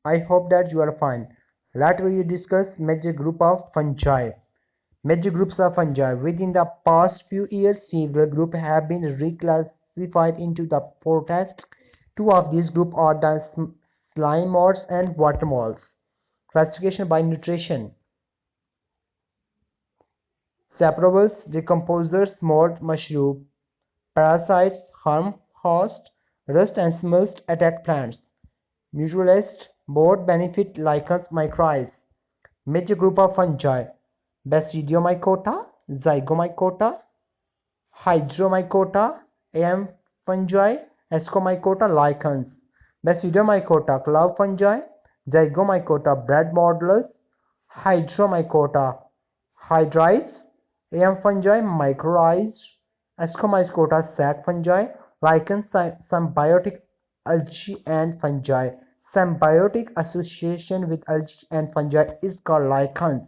I hope that you are fine. Let we discuss major group of fungi. Major groups of fungi. Within the past few years, several groups have been reclassified into the protists. Two of these groups are the slime moths and water moths. Classification by nutrition. Saprobles, decomposers, mold, mushroom, parasites, harm host, rust and smells attack plants. Mutualist, both benefit lichens, mycorrhizas. Major group of fungi: Basidiomycota, Zygomycota, Hydromycota, am fungi, Ascomycota, lichens. Basidiomycota, cloud fungi, Zygomycota, bread modelers, Hydromycota, hydrides, am fungi, mycorrhizas, Ascomycota, sac fungi, lichens, symbiotic algae and fungi. Symbiotic association with algae and fungi is called lichens.